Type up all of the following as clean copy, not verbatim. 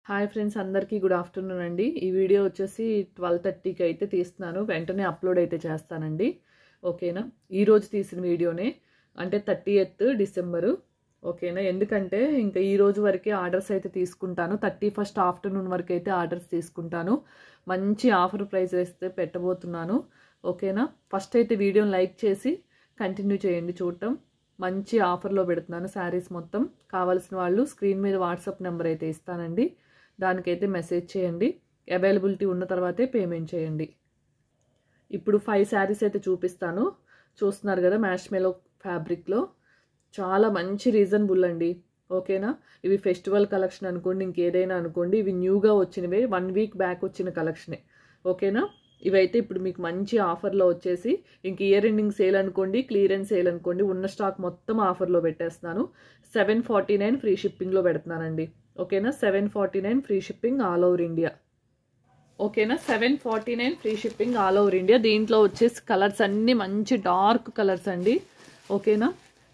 Hi friends, అందరికీ good afternoon అండి. ఈ వీడియో వచ్చేసి 12:30కి అయితే తీస్తున్నాను. వెంటనే అప్లోడ్ అయితే చేస్తానండి. ఓకేనా? ఈరోజు తీసిన వీడియోనే, అంటే 30th డిసెంబరు. ఓకేనా? ఎందుకంటే ఇంకా ఈ రోజు వరకే ఆర్డర్స్ అయితే తీసుకుంటాను. 31st ఆఫ్టర్నూన్ వరకు అయితే ఆర్డర్స్ తీసుకుంటాను. మంచి ఆఫర్ ప్రైస్ అయితే పెట్టబోతున్నాను. ఓకేనా? ఫస్ట్ అయితే వీడియోని లైక్ చేసి కంటిన్యూ చేయండి చూడటం. మంచి ఆఫర్లో పెడుతున్నాను శారీస్ మొత్తం. కావాల్సిన వాళ్ళు స్క్రీన్ మీద వాట్సాప్ నెంబర్ అయితే ఇస్తానండి, దానికైతే మెసేజ్ చేయండి. అవైలబిలిటీ ఉన్న తర్వాతే పేమెంట్ చేయండి. ఇప్పుడు 5 శారీస్ అయితే చూపిస్తాను. చూస్తున్నారు కదా, మ్యాష్ మెలో ఫ్యాబ్రిక్లో చాలా మంచి రీజనబుల్ అండి. ఓకేనా? ఇవి ఫెస్టివల్ కలెక్షన్ అనుకోండి, ఇంకేదైనా అనుకోండి, ఇవి న్యూగా వచ్చినవే, 1 వీక్ బ్యాక్ వచ్చిన కలెక్షనే. ఓకేనా? ఇవైతే ఇప్పుడు మీకు మంచి ఆఫర్లో వచ్చేసి, ఇంక ఇయర్ ఎండింగ్ సేల్ అనుకోండి, క్లియరెన్స్ సేల్ అనుకోండి, ఉన్న స్టాక్ మొత్తం ఆఫర్లో పెట్టేస్తున్నాను. 749 ఫ్రీ షిప్పింగ్లో పెడుతున్నానండి. ఓకేనా? 749 free shipping all over India. ఓకేనా? 749 free shipping all over India. దీంట్లో వచ్చేసి కలర్స్ అన్నీ మంచి డార్క్ కలర్స్ అండి. ఓకేనా?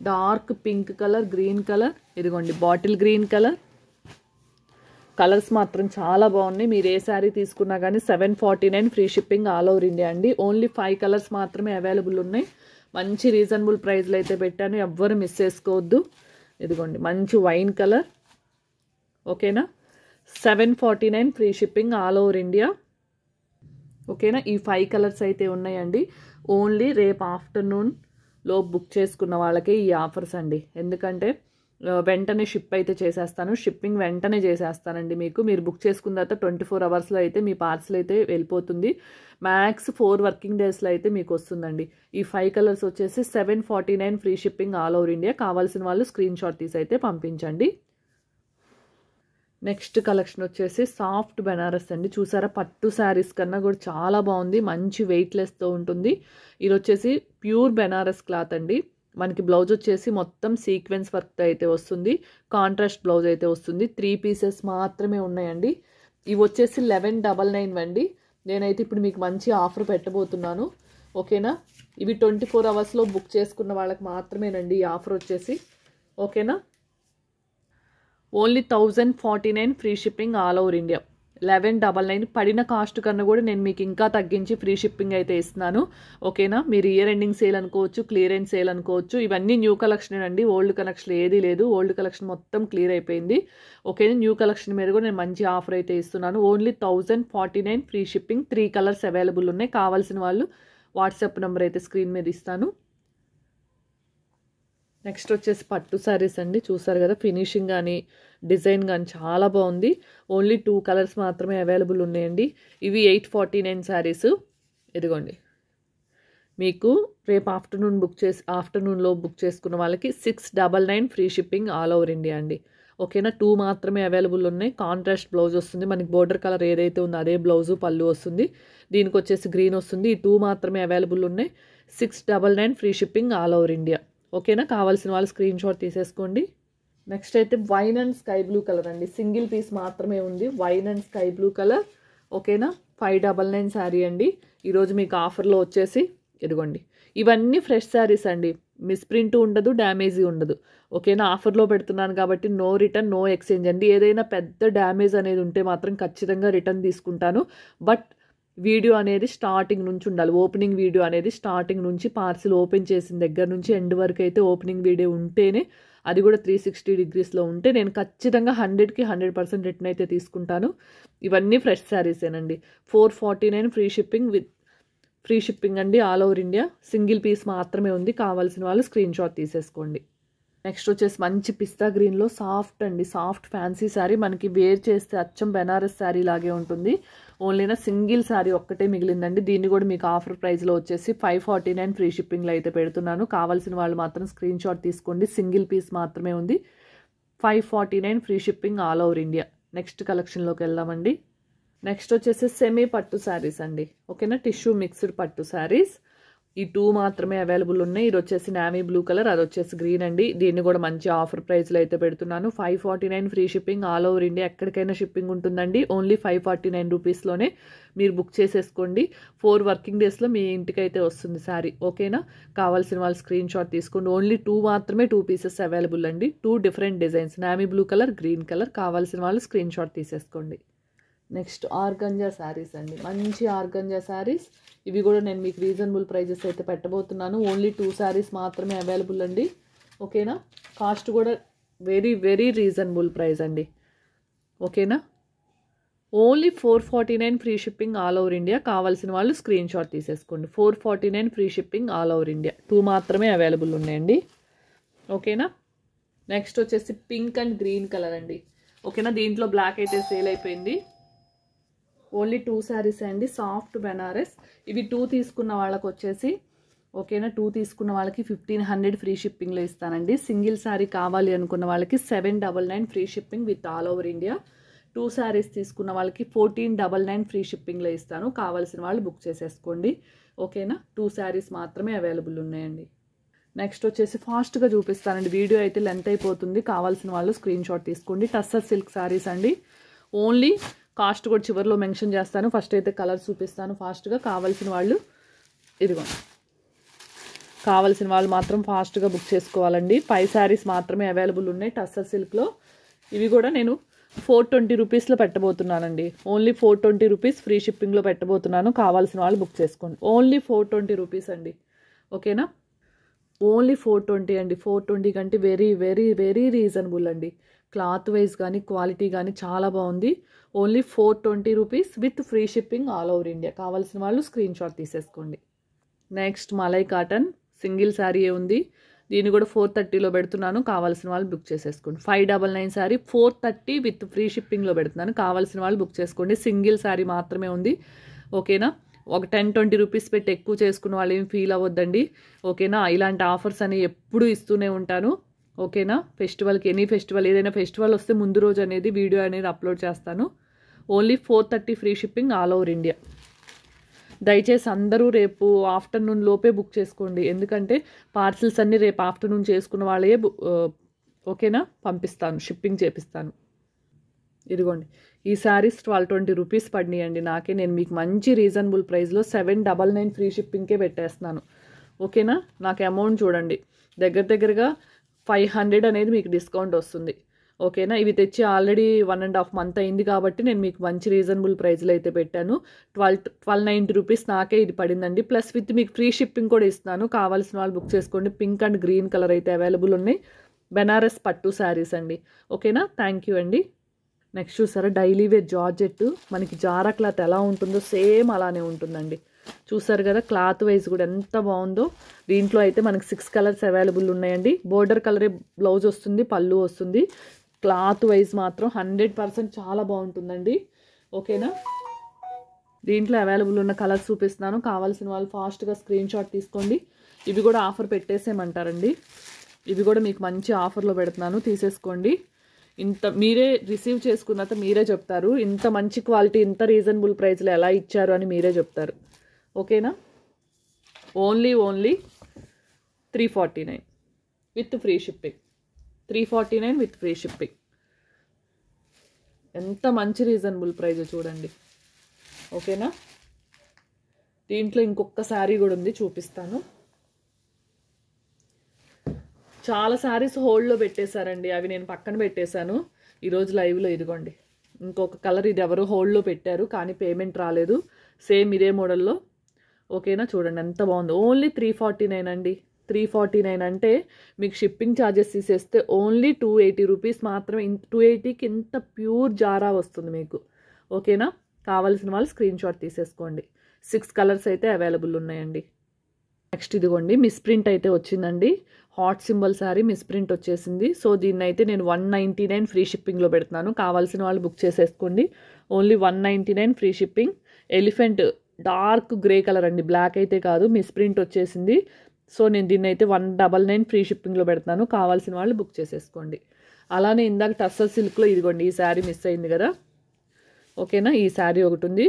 Dark pink colour, green colour, ఇదిగోండి బాటిల్ గ్రీన్ కలర్. కలర్స్ మాత్రం చాలా బాగున్నాయి. మీరు ఏ శారీ తీసుకున్నా కానీ 749 free shipping all over India అండి. ఓన్లీ 5 కలర్స్ మాత్రమే అవైలబుల్ ఉన్నాయి. మంచి రీజనబుల్ ప్రైస్లో అయితే పెట్టాను, ఎవ్వరు మిస్ చేసుకోవద్దు. ఇదిగోండి మంచి వైన్ కలర్. ఓకేనా? 749 free shipping all over India. ఓకేనా? ఈ 5 కలర్స్ అయితే ఉన్నాయండి. ఓన్లీ రేపు ఆఫ్టర్నూన్లో బుక్ చేసుకున్న వాళ్ళకే ఈ ఆఫర్స్ అండి. ఎందుకంటే వెంటనే షిప్ అయితే చేసేస్తాను. షిప్పింగ్ వెంటనే చేసేస్తానండి. మీరు బుక్ చేసుకున్న తర్వాత 24 అవర్స్లో అయితే మీ పార్సల్ అయితే వెళ్ళిపోతుంది. మ్యాక్స్ 4 వర్కింగ్ డేస్లో అయితే మీకు వస్తుందండి. ఈ 5 కలర్స్ వచ్చేసి 749 free shipping all over India. కావాల్సిన వాళ్ళు స్క్రీన్ షాట్ తీసి అయితే పంపించండి. నెక్స్ట్ కలెక్షన్ వచ్చేసి సాఫ్ట్ బెనారస్ అండి. చూసారా, పట్టు శారీస్ కన్నా కూడా చాలా బాగుంది. మంచి వెయిట్లెస్తో ఉంటుంది. ఇది వచ్చేసి ప్యూర్ బెనారస్ క్లాత్ అండి. మనకి బ్లౌజ్ వచ్చేసి మొత్తం సీక్వెన్స్ వర్క్ అయితే వస్తుంది. కాంట్రాస్ట్ బ్లౌజ్ అయితే వస్తుంది. 3 పీసెస్ మాత్రమే ఉన్నాయండి. ఇవి వచ్చేసి 1199 అండి. నేనైతే ఇప్పుడు మీకు మంచి ఆఫర్ పెట్టబోతున్నాను. ఓకేనా? ఇవి 24 అవర్స్లో బుక్ చేసుకున్న వాళ్ళకి మాత్రమేనండి ఈ ఆఫర్ వచ్చేసి. ఓకేనా? Only 1049 free shipping all over India. 1199 పడిన కాస్ట్ కన్నా కూడా నేను మీకు ఇంకా తగ్గించి ఫ్రీ షిప్పింగ్ అయితే ఇస్తున్నాను. ఓకేనా? మీరు ఇయర్ ఎండింగ్ సేల్ అనుకోవచ్చు, క్లియరెన్స్ సేల్ అనుకోవచ్చు. ఇవన్నీ న్యూ కలెక్షన్ అండి. ఓల్డ్ కలెక్షన్ ఏదీ లేదు. ఓల్డ్ కలెక్షన్ మొత్తం క్లియర్ అయిపోయింది. ఓకేనా? న్యూ కలెక్షన్ మీద కూడా నేను మంచి ఆఫర్ అయితే ఇస్తున్నాను. Only 1049 free shipping. 3 colours available ఉన్నాయి. కావాల్సిన వాళ్ళు వాట్సాప్ నెంబర్ అయితే స్క్రీన్ మీద ఇస్తాను. నెక్స్ట్ వచ్చేసి పట్టు శారీస్ అండి. చూసారు కదా, ఫినిషింగ్ కానీ డిజైన్ కానీ చాలా బాగుంది. ఓన్లీ 2 కలర్స్ మాత్రమే అవైలబుల్ ఉన్నాయండి. ఇవి 849 శారీస్. ఇదిగోండి, మీకు రేపు ఆఫ్టర్నూన్లో బుక్ చేసుకున్న వాళ్ళకి 699 free shipping all over India అండి. ఓకేనా? 2 మాత్రమే అవైలబుల్ ఉన్నాయి. కాంట్రాస్ట్ బ్లౌజ్ వస్తుంది. మనకి బోర్డర్ కలర్ ఏదైతే ఉందో అదే బ్లౌజు పళ్ళు వస్తుంది. దీనికి వచ్చేసి గ్రీన్ వస్తుంది. ఈ 2 మాత్రమే అవైలబుల్ ఉన్నాయి. 699 free shipping all over India. ఓకేనా? కావాల్సిన వాళ్ళు స్క్రీన్ షాట్ తీసేసుకోండి. నెక్స్ట్ అయితే wine and sky blue colour అండి. సింగిల్ పీస్ మాత్రమే ఉంది. Wine and sky blue colour. ఓకేనా? 599 శారీ అండి. ఈరోజు మీకు ఆఫర్లో వచ్చేసి ఇదిగోండి, ఇవన్నీ ఫ్రెష్ శారీస్ అండి. మిస్ప్రింట్ ఉండదు, డ్యామేజీ ఉండదు. ఓకేనా? ఆఫర్లో పెడుతున్నాను కాబట్టి నో రిటర్న్, నో ఎక్స్చేంజ్ అండి. ఏదైనా పెద్ద డ్యామేజ్ అనేది ఉంటే మాత్రం ఖచ్చితంగా రిటర్న్ తీసుకుంటాను. బట్ వీడియో అనేది స్టార్టింగ్ నుంచి ఉండాలి. ఓపెనింగ్ వీడియో అనేది స్టార్టింగ్ నుంచి, పార్సిల్ ఓపెన్ చేసిన దగ్గర నుంచి ఎండ్ వరకు అయితే ఓపెనింగ్ వీడియో ఉంటేనే, అది కూడా 360 డిగ్రీస్లో ఉంటే నేను ఖచ్చితంగా 100కి 100% రిటర్న్ అయితే తీసుకుంటాను. ఇవన్నీ ఫ్రెష్ శారీసేనండి. 449 ఫ్రీ షిప్పింగ్ అండి all over India. Single piece మాత్రమే ఉంది. కావాల్సిన వాళ్ళు స్క్రీన్ షాట్ తీసేసుకోండి. నెక్స్ట్ వచ్చేసి మంచి పిస్తా గ్రీన్లో సాఫ్ట్ అండి, సాఫ్ట్ ఫ్యాన్సీ శారీ. మనకి వేర్ చేస్తే అచ్చం బెనారస్ శారీ లాగే ఉంటుంది. ఓన్లీనా సింగిల్ శారీ ఒక్కటే మిగిలిందండి. దీన్ని కూడా మీకు ఆఫర్ ప్రైస్లో వచ్చేసి 549 ఫ్రీ షిప్పింగ్లో అయితే పెడుతున్నాను. కావాల్సిన వాళ్ళు మాత్రం స్క్రీన్ షాట్ తీసుకోండి. సింగిల్ పీస్ మాత్రమే ఉంది. 549 free shipping all over India. Next కలెక్షన్లోకి వెళ్దామండి. నెక్స్ట్ వచ్చేసి సెమీ పట్టు శారీస్ అండి. ఓకేనా? టిష్యూ మిక్స్డ్ పట్టు శారీస్. ఈ 2 మాత్రమే అవైలబుల్ ఉన్నాయి. ఇది వచ్చేసి నావీ బ్లూ కలర్, అది వచ్చేసి గ్రీన్ అండి. దీన్ని కూడా మంచి ఆఫర్ ప్రైస్లో అయితే పెడుతున్నాను. 549 free shipping, all over India ఎక్కడికైనా షిప్పింగ్ ఉంటుందండి. ఓన్లీ 549 రూపీస్లోనే మీరు బుక్ చేసేసుకోండి. 4 వర్కింగ్ డేస్లో మీ ఇంటికైతే వస్తుంది శారీ. ఓకేనా? కావాల్సిన వాళ్ళు స్క్రీన్ షాట్ తీసుకోండి. ఓన్లీ 2 మాత్రమే 2 పీసెస్ అవైలబుల్ అండి. 2 different designs, navy blue colour, green colour. కావాల్సిన వాళ్ళు స్క్రీన్ షాట్ తీసేసుకోండి. నెక్స్ట్ ఆర్గంజా శారీస్ అండి. మంచి ఆర్గంజా శారీస్. ఇవి కూడా నేను మీకు రీజనబుల్ ప్రైజెస్ అయితే పెట్టబోతున్నాను. ఓన్లీ 2 శారీస్ మాత్రమే అవైలబుల్ అండి. ఓకేనా? కాస్ట్ కూడా వెరీ వెరీ రీజనబుల్ ప్రైస్ అండి. ఓకేనా? Only 449 free shipping all over India. కావాల్సిన వాళ్ళు స్క్రీన్ షాట్ తీసేసుకోండి. 449 free shipping all over India. 2 మాత్రమే అవైలబుల్ ఉన్నాయండి. ఓకేనా? నెక్స్ట్ వచ్చేసి పింక్ అండ్ గ్రీన్ కలర్ అండి. ఓకేనా? దీంట్లో బ్లాక్ అయితే సేల్ అయిపోయింది. ఓన్లీ 2 శారీస్ అండి. సాఫ్ట్ బెనారస్. ఇవి 2 తీసుకున్న వాళ్ళకి వచ్చేసి ఓకేనా, 2 తీసుకున్న వాళ్ళకి 1500 ఫ్రీ షిప్పింగ్లో ఇస్తానండి. సింగిల్ శారీ కావాలి అనుకున్న వాళ్ళకి 799 free shipping with all over India. 2 saris తీసుకున్న వాళ్ళకి 1499 ఫ్రీ షిప్పింగ్లో ఇస్తాను. కావాల్సిన వాళ్ళు బుక్ చేసేసుకోండి. ఓకేనా? 2 శారీస్ మాత్రమే అవైలబుల్ ఉన్నాయండి. నెక్స్ట్ వచ్చేసి ఫాస్ట్గా చూపిస్తానండి. వీడియో అయితే లెంత్ అయిపోతుంది. కావాల్సిన వాళ్ళు స్క్రీన్ షాట్ తీసుకోండి. టస్సర్ సిల్క్ శారీస్ అండి. ఓన్లీ కాస్ట్ కూడా చివరిలో మెన్షన్ చేస్తాను. ఫస్ట్ అయితే కలర్ చూపిస్తాను ఫాస్ట్గా. కావాల్సిన వాళ్ళు ఇదిగోండి, కావాల్సిన వాళ్ళు మాత్రం ఫాస్ట్గా బుక్ చేసుకోవాలండి. 5 శారీస్ మాత్రమే అవైలబుల్ ఉన్నాయి టస్సర్ సిల్క్లో. ఇవి కూడా నేను 420 రూపీస్లో పెట్టబోతున్నానండి. ఓన్లీ 420 రూపీస్ ఫ్రీ షిప్పింగ్లో పెట్టబోతున్నాను. కావాల్సిన వాళ్ళు బుక్ చేసుకోండి. ఓన్లీ 420 రూపీస్ అండి. ఓకేనా? ఓన్లీ 420 అండి. 420 కంటే వెరీ వెరీ వెరీ రీజనబుల్ అండి. క్లాత్ వైజ్ కానీ క్వాలిటీ కానీ చాలా బాగుంది. Only 420 rupees with free shipping all over India. కావాల్సిన వాళ్ళు స్క్రీన్ షాట్ తీసేసుకోండి. Next malai cotton single sari ఉంది. దీన్ని కూడా 430లో పెడుతున్నాను. కావాల్సిన వాళ్ళు బుక్ చేసేసుకోండి. 599 శారీ 430 విత్ ఫ్రీ షిప్పింగ్లో పెడుతున్నాను. కావాల్సిన వాళ్ళు బుక్ చేసుకోండి. సింగిల్ శారీ మాత్రమే ఉంది. ఓకేనా? ఒక 10-20 రూపీస్ పెట్టి ఎక్కువ చేసుకున్న వాళ్ళు ఏం ఫీల్ అవ్వద్దండి. ఓకేనా? ఇలాంటి ఆఫర్స్ అని ఎప్పుడూ ఇస్తూనే ఉంటాను. ఓకేనా? ఫెస్టివల్కి ఎనీ ఫెస్టివల్, ఏదైనా ఫెస్టివల్ వస్తే ముందు రోజు అనేది వీడియో అనేది అప్లోడ్ చేస్తాను. Only 430 free shipping all over India. దయచేసి అందరూ రేపు ఆఫ్టర్నూన్ లోపే బుక్ చేసుకోండి. ఎందుకంటే పార్సిల్స్ అన్నీ రేపు ఆఫ్టర్నూన్ చేసుకున్న వాళ్ళే ఓకేనా పంపిస్తాను, షిప్పింగ్ చేపిస్తాను. ఇదిగోండి, ఈ శారీస్ 1220 రూపీస్ పడినాయండి నాకే. నేను మీకు మంచి రీజనబుల్ ప్రైస్లో 799 ఫ్రీ షిప్పింగ్కే పెట్టేస్తున్నాను. ఓకేనా? నాకు అమౌంట్ చూడండి, దగ్గరగా 500 అనేది మీకు డిస్కౌంట్ వస్తుంది. ఓకేనా? ఇవి తెచ్చి ఆల్రెడీ 1.5 మంత్ అయింది కాబట్టి నేను మీకు మంచి రీజనబుల్ ప్రైస్లో అయితే పెట్టాను. 1290 రూపీస్ నాకే ఇది పడిందండి. ప్లస్ విత్ మీకు ఫ్రీ షిప్పింగ్ కూడా ఇస్తున్నాను. కావాల్సిన వాళ్ళు బుక్ చేసుకోండి. పింక్ అండ్ గ్రీన్ కలర్ అయితే అవైలబుల్ ఉన్నాయి. బెనారస్ పట్టు శారీస్ అండి. ఓకేనా? థ్యాంక్ యూ అండి. నెక్స్ట్ చూసారా, డైలీ వేర్ జార్జెట్. మనకి జారా క్లాత్ ఎలా ఉంటుందో సేమ్ అలానే ఉంటుందండి. చూసారు కదా, క్లాత్ వైజ్ కూడా ఎంత బాగుందో. దీంట్లో అయితే మనకి 6 కలర్స్ అవైలబుల్ ఉన్నాయండి. బోర్డర్ కలరే బ్లౌజ్ వస్తుంది, పళ్ళు వస్తుంది. క్లాత్ వైజ్ మాత్రం 100% చాలా బాగుంటుందండి. ఓకేనా? దీంట్లో అవైలబుల్ ఉన్న కలర్స్ చూపిస్తున్నాను. కావాల్సిన వాళ్ళు ఫాస్ట్గా స్క్రీన్ షాట్ తీసుకోండి. ఇవి కూడా ఆఫర్ పెట్టేసేయమంటారండి. ఇవి కూడా మీకు మంచి ఆఫర్లో పెడుతున్నాను, తీసేసుకోండి. ఇంత మీరే రిసీవ్ చేసుకున్నాక మీరే చెప్తారు ఇంత మంచి క్వాలిటీ ఇంత రీజనబుల్ ప్రైస్లో ఎలా ఇచ్చారు అని మీరే చెప్తారు. ఓకేనా? Only 349 with free shipping. 349 with free shipping. ఎంత మంచి రీజనబుల్ ప్రైస్ చూడండి. ఓకేనా? దీంట్లో ఇంకొక శారీ కూడా ఉంది, చూపిస్తాను. చాలా శారీస్ హోల్డ్లో పెట్టేశారండి, అవి నేను పక్కన పెట్టేశాను ఈరోజు లైవ్లో. ఇదిగోండి ఇంకొక కలర్, ఇది ఎవరు హోల్డ్లో పెట్టారు కానీ పేమెంట్ రాలేదు. సేమ్ ఇదే మోడల్లో. ఓకేనా? చూడండి ఎంత బాగుంది. ఓన్లీ 349 అండి. 349 అంటే మీకు షిప్పింగ్ ఛార్జెస్ తీసేస్తే ఓన్లీ 280 రూపీస్ మాత్రమే. 280కి ఇంత ప్యూర్ జారా వస్తుంది మీకు. ఓకేనా? కావాల్సిన వాళ్ళు స్క్రీన్ షాట్ తీసేసుకోండి. 6 కలర్స్ అయితే అవైలబుల్ ఉన్నాయండి. నెక్స్ట్ ఇదిగోండి మిస్ప్రింట్ అయితే వచ్చిందండి. హాట్ సింబల్ శారీ మిస్ప్రింట్ వచ్చేసింది. సో దీన్ని అయితే నేను 199 ఫ్రీ షిప్పింగ్లో పెడుతున్నాను. కావాల్సిన వాళ్ళు బుక్ చేసేసుకోండి. Only 199 free shipping. Elephant dark grey colour అండి, బ్లాక్ అయితే కాదు. మిస్ప్రింట్ వచ్చేసింది. సో నేను దీన్ని అయితే 199 ఫ్రీ షిప్పింగ్లో పెడుతున్నాను. కావాల్సిన వాళ్ళు బుక్ చేసేసుకోండి. అలానే ఇందాక టస్సర్ సిల్క్లో ఇదిగోండి ఈ శారీ మిస్ అయింది కదా. ఓకేనా? ఈ శారీ ఒకటి ఉంది.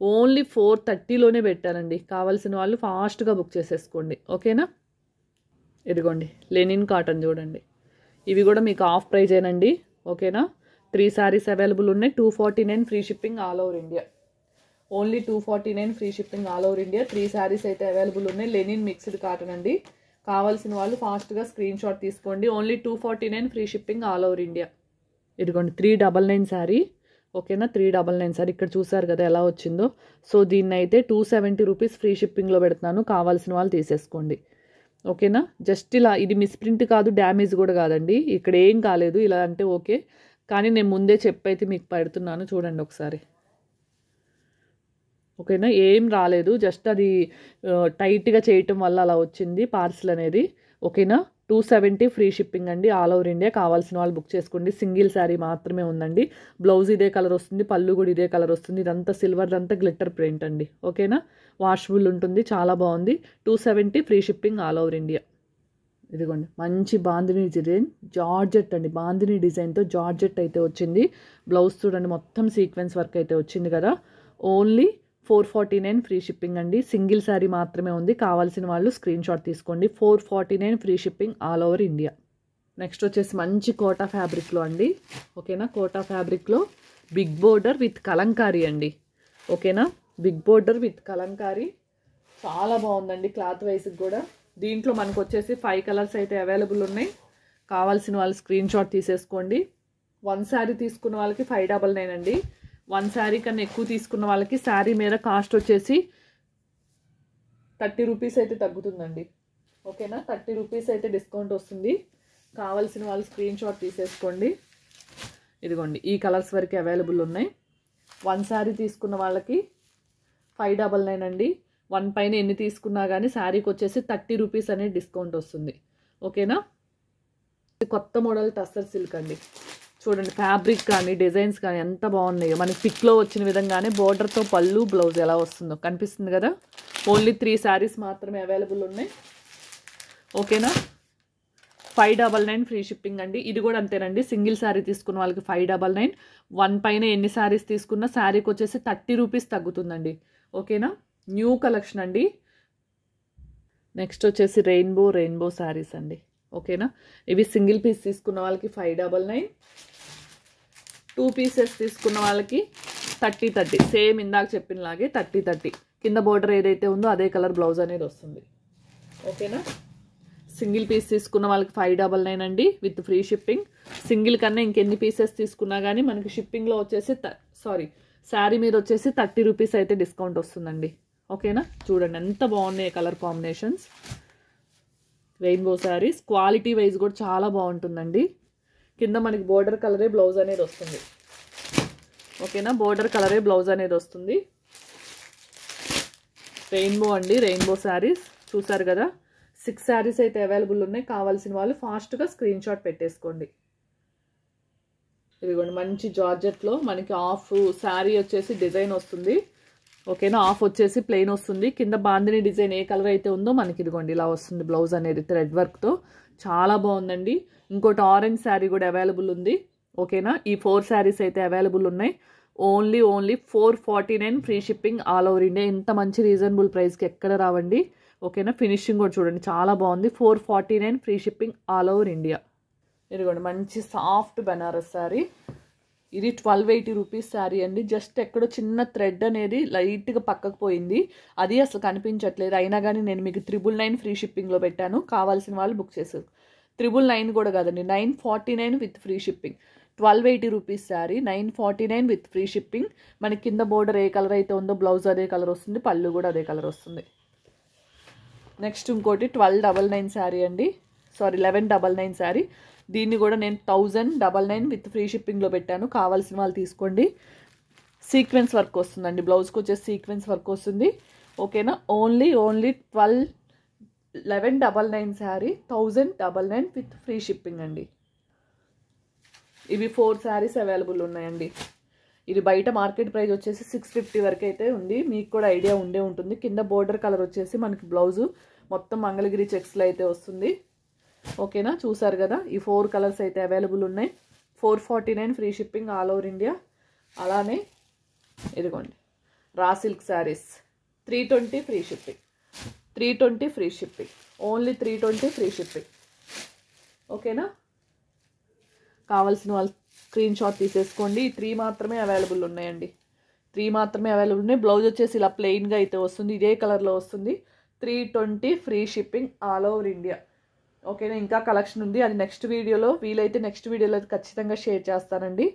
ఓన్లీ 430లోనే పెట్టానండి. కావాల్సిన వాళ్ళు ఫాస్ట్గా బుక్ చేసేసుకోండి. ఓకేనా? ఇదిగోండి లెనిన్ కాటన్ చూడండి. ఇవి కూడా మీకు ఆఫ్ ప్రైజేనండి. ఓకేనా? 3 శారీస్ అవైలబుల్ ఉన్నాయి. 249 free shipping all over India. Only 249 free shipping all over India. 3 saris అయితే అవైలబుల్ ఉన్నాయి. లెనిన్ మిక్స్డ్ కాటన్ అండి. కావాల్సిన వాళ్ళు ఫాస్ట్గా స్క్రీన్ షాట్ తీసుకోండి. Only 249 free shipping all over India. ఇదిగోండి 399 శారీ. ఓకేనా? 399 శారీ ఇక్కడ చూసారు కదా ఎలా వచ్చిందో. సో దీన్ని అయితే 270 రూపీస్ ఫ్రీ షిప్పింగ్లో పెడుతున్నాను. కావాల్సిన వాళ్ళు తీసేసుకోండి. ఓకేనా? జస్ట్ ఇలా ఇది మిస్ప్రింట్ కాదు, డ్యామేజ్ కూడా కాదండి. ఇక్కడ ఏం కాలేదు. ఇలా అంటే ఓకే, కానీ నేను ముందే చెప్పైతే మీకు పెడుతున్నాను. చూడండి ఒకసారి. ఓకేనా? ఏం రాలేదు, జస్ట్ అది టైట్గా చేయటం వల్ల అలా వచ్చింది పార్సిల్ అనేది. ఓకేనా? 270 ఫ్రీ షిప్పింగ్ అండి ఆల్ ఓవర్ ఇండియా. కావాల్సిన వాళ్ళు బుక్ చేసుకోండి. సింగిల్ శారీ మాత్రమే ఉందండి. బ్లౌజ్ ఇదే కలర్ వస్తుంది, పళ్ళు కూడా ఇదే కలర్ వస్తుంది. ఇదంతా సిల్వర్, అంతా గ్లిట్టర్ ప్రింట్ అండి. ఓకేనా? వాషబుల్ ఉంటుంది, చాలా బాగుంది. 270 free shipping all over India. ఇదిగోండి మంచి బాందిని డిజైన్, జార్జెట్ అండి. బాందిని డిజైన్తో జార్జెట్ అయితే వచ్చింది. బ్లౌజ్ చూడండి మొత్తం సీక్వెన్స్ వర్క్ అయితే వచ్చింది కదా. ఓన్లీ 449 ఫ్రీ షిప్పింగ్ అండి. సింగిల్ శారీ మాత్రమే ఉంది. కావాల్సిన వాళ్ళు స్క్రీన్ షాట్ తీసుకోండి. 449 free shipping all over India. Next వచ్చేసి మంచి కోటా ఫ్యాబ్రిక్లో అండి. ఓకేనా? కోటా ఫ్యాబ్రిక్లో బిగ్ బోర్డర్ విత్ కలంకారీ అండి. ఓకేనా? బిగ్ బోర్డర్ విత్ కలంకారీ చాలా బాగుందండి. క్లాత్ వైజ్కి కూడా దీంట్లో మనకు వచ్చేసి 5 కలర్స్ అయితే అవైలబుల్ ఉన్నాయి. కావాల్సిన వాళ్ళు స్క్రీన్ షాట్ తీసేసుకోండి. 1 శారీ తీసుకున్న వాళ్ళకి 599 అండి. 1 శారీ కన్నా ఎక్కువ తీసుకున్న వాళ్ళకి శారీ మీద కాస్ట్ వచ్చేసి 30 రూపీస్ అయితే తగ్గుతుందండి. ఓకేనా? 30 రూపీస్ అయితే డిస్కౌంట్ వస్తుంది. కావాల్సిన వాళ్ళు స్క్రీన్ షాట్ తీసేసుకోండి. ఇదిగోండి ఈ కలర్స్ వరకు అవైలబుల్ ఉన్నాయి. 1 శారీ తీసుకున్న వాళ్ళకి 599 అండి. 1 పైన ఎన్ని తీసుకున్నా కానీ శారీకి వచ్చేసి 30 రూపీస్ అనేది డిస్కౌంట్ వస్తుంది. ఓకేనా? కొత్త మోడల్ టస్సర్ సిల్క్ అండి. చూడండి ఫ్యాబ్రిక్ కానీ డిజైన్స్ కానీ ఎంత బాగున్నాయో. మనకి పిక్లో వచ్చిన విధంగానే బోర్డర్తో పళ్ళు, బ్లౌజ్ ఎలా వస్తుందో కనిపిస్తుంది కదా. ఓన్లీ 3 శారీస్ మాత్రమే అవైలబుల్ ఉన్నాయి. ఓకేనా? 599 ఫ్రీ షిప్పింగ్ అండి. ఇది కూడా అంతేనండి. సింగిల్ శారీ తీసుకున్న వాళ్ళకి 599. 1 పైన ఎన్ని శారీస్ తీసుకున్నా శారీకి వచ్చేసి 30 రూపీస్ తగ్గుతుందండి. ఓకేనా? న్యూ కలెక్షన్ అండి. నెక్స్ట్ వచ్చేసి రెయిన్బో శారీస్ అండి. ఓకేనా? ఇవి సింగిల్ పీస్ తీసుకున్న వాళ్ళకి 599. 2 పీసెస్ తీసుకున్న వాళ్ళకి 30 సేమ్ ఇందాక చెప్పినలాగే 30 కింద బోర్డర్ ఏదైతే ఉందో అదే కలర్ బ్లౌజ్ అనేది వస్తుంది. ఓకేనా? సింగిల్ పీస్ తీసుకున్న వాళ్ళకి 599 అండి విత్ ఫ్రీ షిప్పింగ్. సింగిల్ కన్నా ఇంకెన్ని పీసెస్ తీసుకున్నా కానీ మనకి షిప్పింగ్లో వచ్చేసి శారీ మీద వచ్చేసి 30 రూపీస్ అయితే డిస్కౌంట్ వస్తుందండి. ఓకేనా? చూడండి ఎంత బాగున్నాయి colour combinations. Rainbow saris quality wise కూడా చాలా బాగుంటుందండి. కింద మనకి బోర్డర్ కలరే బ్లౌజ్ అనేది వస్తుంది. ఓకేనా? బోర్డర్ కలరే బ్లౌజ్ అనేది వస్తుంది. రెయిన్బో అండి. రెయిన్బో శారీస్ చూసారు కదా. 6 శారీస్ అయితే అవైలబుల్ ఉన్నాయి. కావాల్సిన వాళ్ళు ఫాస్ట్గా స్క్రీన్ షాట్ పెట్టేసుకోండి. ఇదిగోండి మంచి జార్జెట్లో మనకి ఆఫ్ శారీ వచ్చేసి డిజైన్ వస్తుంది. ఓకేనా? ఆఫ్ వచ్చేసి ప్లెయిన్ వస్తుంది. కింద బాందిని డిజైన్ ఏ కలర్ అయితే ఉందో మనకి ఇదిగోండి ఇలా వస్తుంది. బ్లౌజ్ అనేది థ్రెడ్ వర్క్తో చాలా బాగుందండి. ఇంకోటి ఆరెంజ్ శారీ కూడా అవైలబుల్ ఉంది. ఓకేనా? ఈ 4 శారీస్ అయితే అవైలబుల్ ఉన్నాయి. Only 449 free shipping all over India. ఇంత మంచి రీజనబుల్ ప్రైస్కి ఎక్కడ రావండి. ఓకేనా? ఫినిషింగ్ కూడా చూడండి చాలా బాగుంది. 449 free shipping all over India. ఇదిగోండి మంచి సాఫ్ట్ బెనారస్ శారీ. ఇది 1280 రూపీస్ శారీ అండి. జస్ట్ ఎక్కడో చిన్న థ్రెడ్ అనేది లైట్గా పక్కకు పోయింది, అది అసలు కనిపించట్లేదు. అయినా కానీ నేను మీకు 999 ఫ్రీ షిప్పింగ్లో పెట్టాను. కావాల్సిన వాళ్ళు బుక్ చేశారు. 999 కూడా కాదండి, 949 with free shipping. 1280 rupees sari, 949 with free shipping. మనకి కింద బోర్డర్ ఏ కలర్ అయితే ఉందో బ్లౌజ్ అదే కలర్ వస్తుంది, పళ్ళు కూడా అదే కలర్ వస్తుంది. నెక్స్ట్ ఇంకోటి 1299 శారీ అండి, సారీ 1199 శారీ. దీన్ని కూడా నేను 1099 విత్ ఫ్రీ షిప్పింగ్లో పెట్టాను. కావాల్సిన వాళ్ళు తీసుకోండి. సీక్వెన్స్ వర్క్ వస్తుందండి, బ్లౌజ్కి వచ్చేసి సీక్వెన్స్ వర్క్ వస్తుంది. ఓకేనా? Only 1199 sari 1099 with free shipping అండి. ఇవి 4 శారీస్ అవైలబుల్ ఉన్నాయండి. ఇది బయట మార్కెట్ ప్రైస్ వచ్చేసి 650 వరకు అయితే ఉంది. మీకు కూడా ఐడియా ఉండే ఉంటుంది. కింద బోర్డర్ కలర్ వచ్చేసి మనకి బ్లౌజు మొత్తం మంగళగిరి చెక్స్లో అయితే వస్తుంది. ఓకేనా? చూసారు కదా. ఈ 4 కలర్స్ అయితే అవైలబుల్ ఉన్నాయి. 449 free shipping all over India. అలానే ఇదిగోండి raw silk saris 320 free shipping, 320 free shipping, only 320 free shipping. ఓకేనా? కావాల్సిన వాళ్ళు స్క్రీన్ షాట్ తీసేసుకోండి. 3 మాత్రమే అవైలబుల్ ఉన్నాయండి, 3 మాత్రమే అవైలబుల్ ఉన్నాయి. బ్లౌజ్ వచ్చేసి ఇలా ప్లెయిన్గా అయితే వస్తుంది, ఇదే కలర్లో వస్తుంది. 320 free shipping all over India. ఓకేనా? ఇంకా కలెక్షన్ ఉంది, అది నెక్స్ట్ వీడియోలో వీలైతే నెక్స్ట్ వీడియోలో ఖచ్చితంగా షేర్ చేస్తానండి.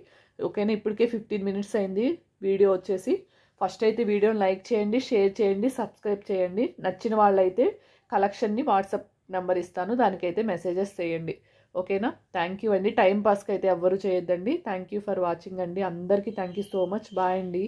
ఓకేనా? ఇప్పటికే 15 మినిట్స్ అయింది వీడియో వచ్చేసి. ఫస్ట్ అయితే వీడియోని లైక్ చేయండి, షేర్ చేయండి, సబ్స్క్రైబ్ చేయండి. నచ్చిన వాళ్ళైతే కలెక్షన్ని వాట్సాప్ నెంబర్ ఇస్తాను, దానికైతే మెసేజెస్ చేయండి. ఓకేనా? థ్యాంక్ యూ అండి. టైం పాస్కి అయితే ఎవ్వరూ చేయొద్దండి. థ్యాంక్ యూ ఫర్ వాచింగ్ అండి. అందరికీ thank you so much. Bye అండి.